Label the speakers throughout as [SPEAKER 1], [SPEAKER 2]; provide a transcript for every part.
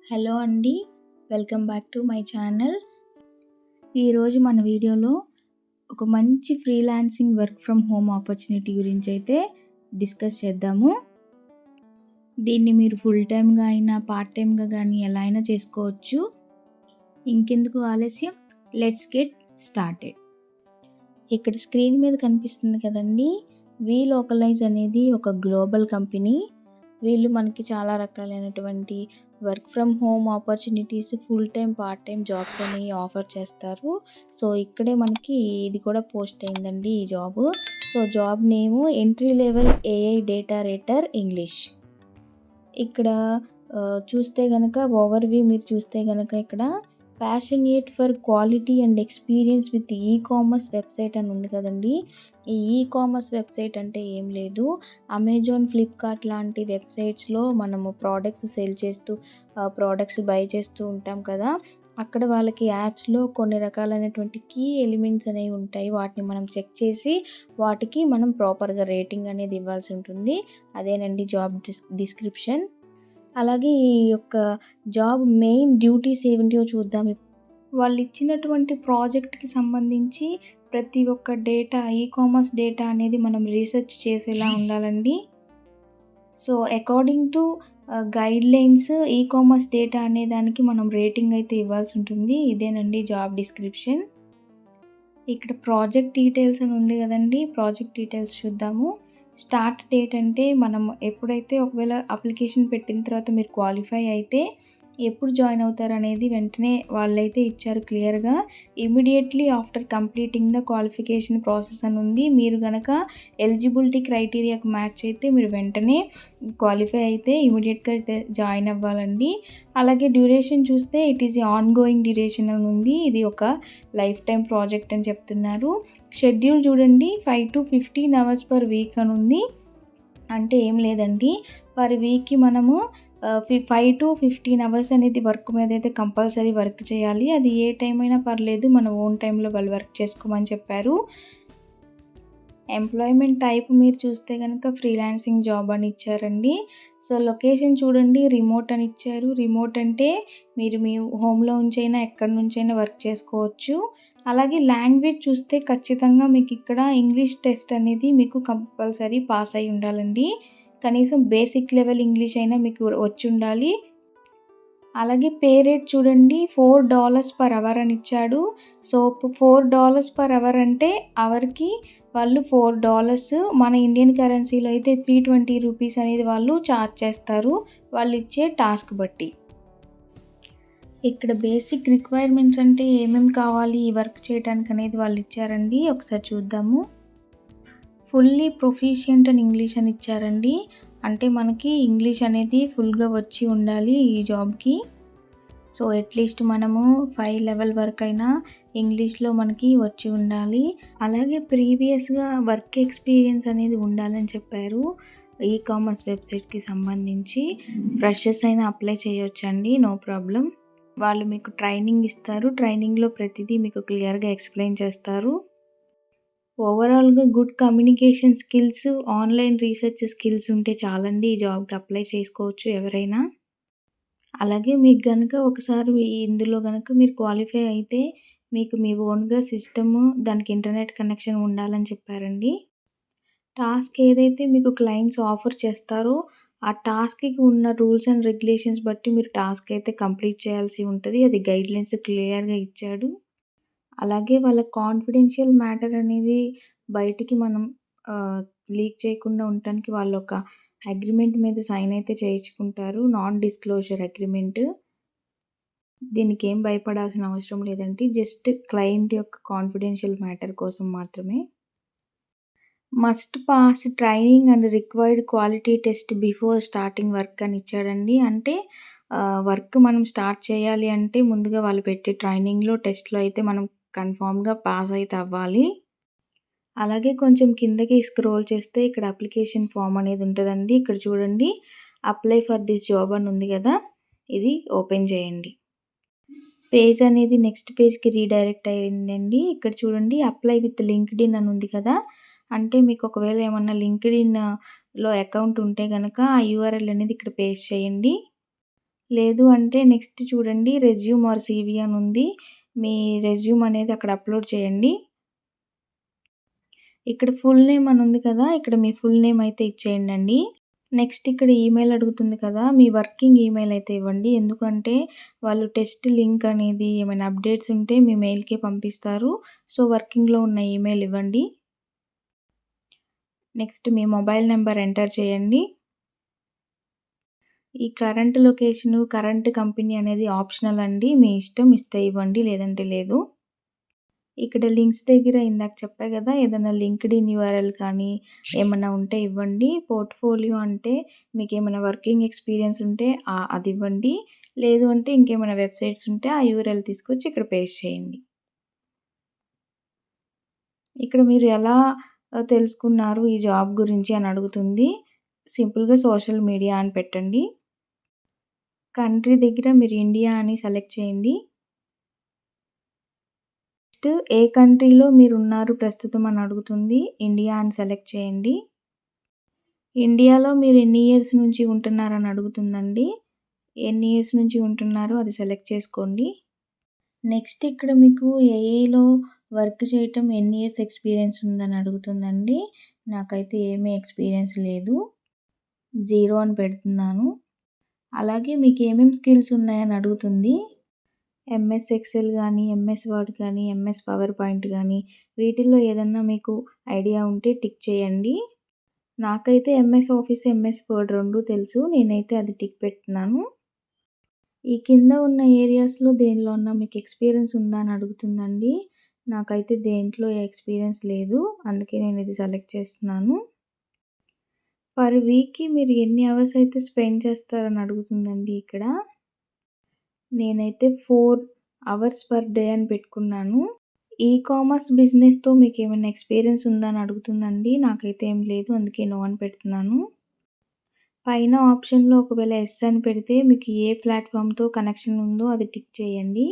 [SPEAKER 1] Hello అండి. Welcome back to my channel. ఈరోజు మన వీడియోలో ఒక మంచి freelancing work from home opportunity గురించైతే డిస్కస్ చేద్దాము. దీన్ని మీరు ఫుల్ టైమ్‌గా అయినా, పార్ట్ టైమ్‌గా గానీ ఎలా అయినా చేసుకోవచ్చు. ఇంకెందుకు ఆలస్యం, లెట్స్ గెట్ స్టార్టెడ్. ఇక్కడ స్క్రీన్ మీద కనిపిస్తుంది కదండీ! వీలోకలైజ్ అనేది ఒక గ్లోబల్ కంపెనీ. వీళ్ళు మనకి చాలా రకాలైనటువంటి work from home opportunities, full time, part time jobs అనేవి ఆఫర్ చేస్తారు. సో, ఇక్కడే మనకి ఇది కూడా పోస్ట్ అయిందండి ఈ job. So, job name entry level AI data rater English. ఇక్కడ చూస్తే గనక ఓవర్‌వ్యూ మీరు చూస్తే గనక ఇక్కడ passionate for quality and experience with ecommerce website అని ఉంది కదండీ! ఈ ఈకామర్స్ వెబ్‌సైట్ అంటే ఏం లేదు. అమెజాన్, ఫ్లిప్‌కార్ట్ లాంటి వెబ్‌సైట్స్‌లో మనము ప్రొడక్ట్స్ సేల్ చేస్తూ ప్రొడక్ట్స్ బై చేస్తూ ఉంటాం కదా! అక్కడ వాళ్ళకి యాప్స్‌లో కొన్ని రకాలైనటువంటి కీ ఎలిమెంట్స్ అనేవి ఉంటాయి. వాటిని మనం చెక్ చేసి వాటికి మనం ప్రాపర్‌గా రేటింగ్ అనేది ఇవ్వాల్సి ఉంటుంది. అదేనండి జాబ్ డిస్క్రిప్షన్. అలాగే ఈ యొక్క జాబ్ మెయిన్ డ్యూటీస్ ఏంటియో చూద్దాం. వాళ్ళు ఇచ్చినటువంటి ప్రాజెక్ట్‌కి సంబంధించి ప్రతి ఒక్క డేటా, ఈకామర్స్ డేటా అనేది మనం రీసెర్చ్ చేసేలా ఉండాలండి. So, according to guidelines ecommerce data అనే దానికి మనం రేటింగ్ అయితే ఇవ్వాల్సి ఉంటుంది. ఇదేనండి జాబ్ డిస్క్రిప్షన్. ఇక్కడ ప్రాజెక్ట్ డీటెయిల్స్ అని ఉంది కదండీ! ప్రాజెక్ట్ డీటెయిల్స్ చూద్దాము. స్టార్ట్ డేట్ అంటే మనం ఎప్పుడైతే ఒకవేళ అప్లికేషన్ పెట్టిన తర్వాత మీరు క్వాలిఫై అయితే ఎప్పుడు జాయిన్ అవుతారనేది వెంటనే వాళ్ళైతే ఇచ్చారు క్లియర్‌గా. Immediately after completing the qualification process అని ఉంది. మీరు గనక ఎలిజిబిలిటీ క్రైటీరియాకి మ్యాచ్ అయితే మీరు వెంటనే క్వాలిఫై అయితే ఇమ్మీడియేట్‌గా అయితే జాయిన్ అవ్వాలండి. అలాగే డ్యూరేషన్ చూస్తే it is on going duration అని ఉంది. ఇది ఒక లైఫ్ టైమ్ ప్రాజెక్ట్ అని చెప్తున్నారు. షెడ్యూల్ చూడండి 5-15 అవర్స్ పర్ వీక్ అని ఉంది. అంటే ఏం లేదండి, పర్ వీక్‌కి మనము 5-15 అవర్స్ అనేది వర్క్ మీద అయితే కంపల్సరీ వర్క్ చేయాలి. అది ఏ టైం అయినా పర్లేదు, మన ఓన్ టైంలో వాళ్ళు వర్క్ చేసుకోమని చెప్పారు. ఎంప్లాయ్‌మెంట్ టైప్ మీరు చూస్తే గనక ఫ్రీలాన్సింగ్ జాబ్ అని ఇచ్చారండి. సో, లొకేషన్ చూడండి రిమోట్ అని ఇచ్చారు. రిమోట్ అంటే మీరు మీ హోమ్‌లో నుంచైనా ఎక్కడి నుంచైనా వర్క్ చేసుకోవచ్చు. అలాగే లాంగ్వేజ్ చూస్తే ఖచ్చితంగా మీకు ఇక్కడ ఇంగ్లీష్ టెస్ట్ అనేది మీకు కంపల్సరీ పాస్ అయ్యి ఉండాలండి. కనీసం బేసిక్ లెవెల్ ఇంగ్లీష్ అయినా మీకు వచ్చి ఉండాలి. అలాగే పే రేట్ చూడండి $4 పర్ అవర్ అని ఇచ్చాడు. సో, $4 పర్ అవర్ అంటే అవర్‌కి వాళ్ళు $4 మన ఇండియన్ కరెన్సీలో అయితే ₹320 అనేది వాళ్ళు చార్జ్ చేస్తారు. వాళ్ళు ఇచ్చే టాస్క్ బట్టి. ఇక్కడ బేసిక్ రిక్వైర్మెంట్స్ అంటే ఏమేమి కావాలి ఈ వర్క్ చేయడానికి అనేది వాళ్ళు ఇచ్చారండి. ఒకసారి చూద్దాము. ఫుల్లీ ప్రొఫిషియంట్ ఇన్ ఇంగ్లీష్ అని ఇచ్చారండి. అంటే మనకి ఇంగ్లీష్ అనేది ఫుల్‌గా వచ్చి ఉండాలి ఈ జాబ్‌కి. సో, అట్‌లీస్ట్ మనము 5 లెవెల్ వరకైనా ఇంగ్లీష్‌లో మనకి వచ్చి ఉండాలి. అలాగే ప్రీవియస్‌గా వర్క్ ఎక్స్‌పీరియన్స్ అనేది ఉండాలని చెప్పారు. ఈకామర్స్ వెబ్‌సైట్‌కి సంబంధించి ఫ్రెషర్స్ అయినా అప్లై చేయొచ్చండి. No problem. వాళ్ళు మీకు ట్రైనింగ్ ఇస్తారు. ట్రైనింగ్‌లో ప్రతిదీ మీకు క్లియర్‌గా ఎక్స్‌ప్లెయిన్ చేస్తారు. ఓవరాల్‌గా good communication skills, online research skills ఉంటే చాలండి ఈ జాబ్‌కి అప్లై చేసుకోవచ్చు ఎవరైనా. అలాగే మీకు గనక ఒకసారి ఇందులో గనక మీరు క్వాలిఫై అయితే మీకు మీ ఓన్‌గా సిస్టము, దానికి ఇంటర్నెట్ కనెక్షన్ ఉండాలని చెప్పారండి. టాస్క్ ఏదైతే మీకు క్లయింట్స్ ఆఫర్ చేస్తారో ఆ టాస్క్‌కి ఉన్న రూల్స్ అండ్ రెగ్యులేషన్స్ బట్టి మీరు టాస్క్ అయితే కంప్లీట్ చేయాల్సి ఉంటది. అది గైడ్‌లైన్స్ క్లియర్‌గా ఇచ్చాడు. అలాగే వాళ్ళ కాన్ఫిడెన్షియల్ మ్యాటర్ అనేది బయటికి మనం లీక్ చేయకుండా ఉండటానికి వాళ్ళొక అగ్రీమెంట్ మీద సైన్ అయితే చేయించుకుంటారు. Non disclosure agreement. దీనికేం భయపడాల్సిన అవసరం లేదండి. జస్ట్ క్లయింట్ యొక్క కాన్ఫిడెన్షియల్ మ్యాటర్ కోసం మాత్రమే. Must pass training and required quality test before starting work అని ఇచ్చాడండి. అంటే వర్క్ మనం స్టార్ట్ చేయాలి అంటే ముందుగా వాళ్ళు పెట్టే ట్రైనింగ్‌లో, టెస్ట్‌లో అయితే మనం కన్ఫర్మ్‌గా పాస్ అయితే అవ్వాలి. అలాగే కొంచెం కిందకి స్క్రోల్ చేస్తే ఇక్కడ అప్లికేషన్ ఫార్మ్ అనేది ఉంటదండి. ఇక్కడ చూడండి అప్లై ఫర్ దిస్ జాబ్ అని ఉంది గదా! ఇది ఓపెన్ చేయండి. పేజ్ అనేది నెక్స్ట్ పేజ్‌కి రీడైరెక్ట్ అయిందండి. ఇక్కడ చూడండి అప్లై విత్ లింక్డ్ఇన్ అని ఉంది కదా! అంటే మీకు ఒకవేళ ఏమన్నా లింక్డ్ఇన్‌లో అకౌంట్ ఉంటే గనక ఆ యూఆర్ఎల్ అనేది ఇక్కడ పేస్ట్ చేయండి. లేదు అంటే నెక్స్ట్ చూడండి రెజ్యూమ్ ఆర్ సీవీ అని ఉంది. మీ రెజ్యూమ్ అనేది అక్కడ అప్‌లోడ్ చేయండి. ఇక్కడ ఫుల్ నేమ్ అని ఉంది కదా! ఇక్కడ మీ ఫుల్ నేమ్ అయితే ఇచ్చేయండండి. నెక్స్ట్ ఇక్కడ ఈమెయిల్ అడుగుతుంది కదా! మీ వర్కింగ్ ఈమెయిల్ అయితే ఇవ్వండి. ఎందుకంటే వాళ్ళు టెస్ట్ లింక్ అనేది ఏమైనా అప్డేట్స్ ఉంటే మీ మెయిల్‌కే పంపిస్తారు. సో, వర్కింగ్‌లో ఉన్న ఈమెయిల్ ఇవ్వండి. నెక్స్ట్ మీ మొబైల్ నంబర్ ఎంటర్ చేయండి. ఈ కరెంట్ లొకేషను, కరెంట్ కంపెనీ అనేది ఆప్షనల్ అండి. మీ ఇష్టం ఇస్తే ఇవ్వండి లేదంటే లేదు. ఇక్కడ లింక్స్ దగ్గర ఇందాక చెప్పా గదా! ఏదైనా లింక్డ్ఇన్ యూఆర్ఎల్ కానీ ఏమన్నా ఉంటే ఇవ్వండి. పోర్ట్‌ఫోలియో అంటే మీకేమైనా వర్కింగ్ ఎక్స్‌పీరియన్స్ ఉంటే అదివ్వండి. లేదు అంటే ఇంకేమైనా వెబ్‌సైట్స్ ఉంటే ఆ యూఆర్ఎల్ తీసుకొచ్చి ఇక్కడ పేస్ట్ చేయండి. ఇక్కడ మీరు ఎలా తెలుసుకున్నారు ఈ జాబ్ గురించి అని అడుగుతుంది. సింపుల్‌గా సోషల్ మీడియా అని పెట్టండి. కంట్రీ దగ్గర మీరు ఇండియా అని సెలెక్ట్ చేయండి. నెక్స్ట్ ఏ కంట్రీలో మీరున్నారు ప్రస్తుతం అని అడుగుతుంది. ఇండియా అని సెలెక్ట్ చేయండి. ఇండియాలో మీరు ఎన్ని ఇయర్స్ నుంచి ఉంటున్నారని అడుగుతుందండి. ఎన్ని ఇయర్స్ నుంచి ఉంటున్నారో అది సెలెక్ట్ చేసుకోండి. నెక్స్ట్ ఇక్కడ మీకు ఏఐలో వర్క్ చేయటం ఎన్ని ఇయర్స్ ఎక్స్‌పీరియన్స్ ఉందని అడుగుతుందండి. నాకైతే ఏమీ ఎక్స్‌పీరియన్స్ లేదు. 0 అని పెడుతున్నాను. అలాగే మీకు ఏమేం స్కిల్స్ ఉన్నాయని అడుగుతుంది. ఎంఎస్ ఎక్సెల్ గానీ, ఎంఎస్ వర్డ్ కానీ, ఎంఎస్ పవర్ పాయింట్ గానీ వీటిల్లో ఏదన్నా మీకు ఐడియా ఉంటే టిక్ చేయండి. నాకైతే ఎంఎస్ ఆఫీస్, ఎంఎస్ వర్డ్ 2 తెలుసు. నేనైతే అది టిక్ పెడుతున్నాను. ఈ కింద ఉన్న ఏరియాస్‌లో దేనిలో అన్నా మీకు ఎక్స్‌పీరియన్స్ ఉందా అని అడుగుతుందండి. నాకైతే దేంట్లో ఎక్స్‌పీరియన్స్ లేదు. అందుకే నేను ఇది సెలెక్ట్ చేస్తున్నాను. పర్ వీక్‌కి మీరు ఎన్ని అవర్స్ అయితే స్పెండ్ చేస్తారని అడుగుతుందండి ఇక్కడ. నేనైతే 4 అవర్స్ పర్ డే అని పెట్టుకున్నాను. ఈ కామర్స్ బిజినెస్‌తో మీకేమైనా ఎక్స్‌పీరియన్స్ ఉందా అని అడుగుతుందండి. నాకైతే ఏం లేదు. అందుకే నో అని పెడుతున్నాను. పైన ఆప్షన్‌లో ఒకవేళ యెస్ అని పెడితే మీకు ఏ ప్లాట్‌ఫామ్‌తో కనెక్షన్ ఉందో అది టిక్ చేయండి.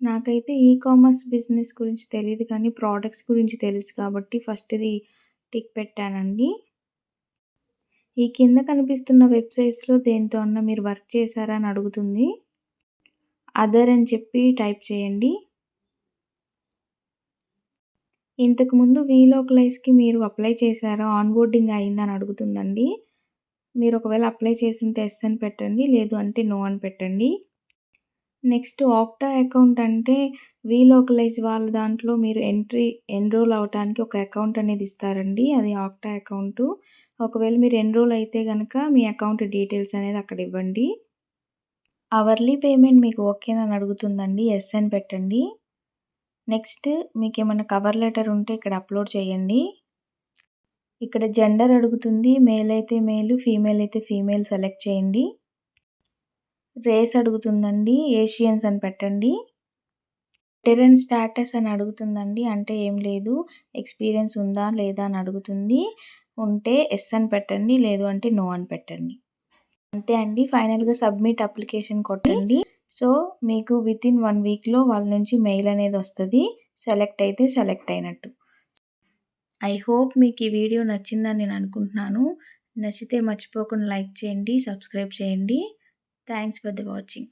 [SPEAKER 1] నాకైతే ఈ కామర్స్ బిజినెస్ గురించి తెలీదు కానీ ప్రొడక్ట్స్ గురించి తెలుసు కాబట్టి ఫస్ట్ ఇది టిక్ పెట్టానండి. ఈ కింద కనిపిస్తున్న వెబ్‌సైట్స్‌లో దేనితో అన్నా మీరు వర్క్ చేశారా అని అడుగుతుంది. అదర్ అని చెప్పి టైప్ చేయండి. ఇంతకుముందు వీలోకలైజ్‌కి మీరు అప్లై చేశారా? ఆన్‌బోర్డింగ్ అయిందా అని అడుగుతుందండి. మీరు ఒకవేళ అప్లై చేసుంటే యెస్ అని పెట్టండి. లేదు అంటే నో అని పెట్టండి. నెక్స్ట్ ఆక్టా అకౌంట్ అంటే వీలోకలైజ్ వాళ్ళ దాంట్లో మీరు ఎన్రోల్ అవ్వటానికి ఒక అకౌంట్ అనేది ఇస్తారండి. అది ఆక్టా అకౌంటు. ఒకవేళ మీరు ఎన్రోల్ అయితే గనక మీ అకౌంట్ డీటెయిల్స్ అనేది అక్కడ ఇవ్వండి. అవర్లీ పేమెంట్ మీకు ఓకేనా అని అడుగుతుందండి. యెస్ అని పెట్టండి. నెక్స్ట్ మీకేమన్నా కవర్ లెటర్ ఉంటే ఇక్కడ అప్‌లోడ్ చేయండి. ఇక్కడ జెండర్ అడుగుతుంది. మేల్ అయితే మేలు, ఫీమేల్ అయితే ఫీమేల్ సెలెక్ట్ చేయండి. రేస్ అడుగుతుందండి. ఏషియన్స్ అని పెట్టండి. వెటరన్ స్టాటస్ అని అడుగుతుందండి. అంటే ఏం లేదు. ఎక్స్‌పీరియన్స్ ఉందా? లేదా? అని అడుగుతుంది. ఉంటే యెస్ అని పెట్టండి. లేదు అంటే నో అని పెట్టండి. అంతే అండి. ఫైనల్‌గా సబ్మిట్ అప్లికేషన్ కొట్టండి. సో, మీకు వితిన్ 1 వీక్‌లో వాళ్ళ నుంచి మెయిల్ అనేది వస్తది. సెలెక్ట్ అయితే సెలెక్ట్ అయినట్టు. ఐ హోప్ మీకు ఈ వీడియో నచ్చిందని నేను అనుకుంటున్నాను. నచ్చితే మర్చిపోకుండా లైక్ చేయండి, సబ్స్క్రైబ్ చేయండి. Thanks for the watching.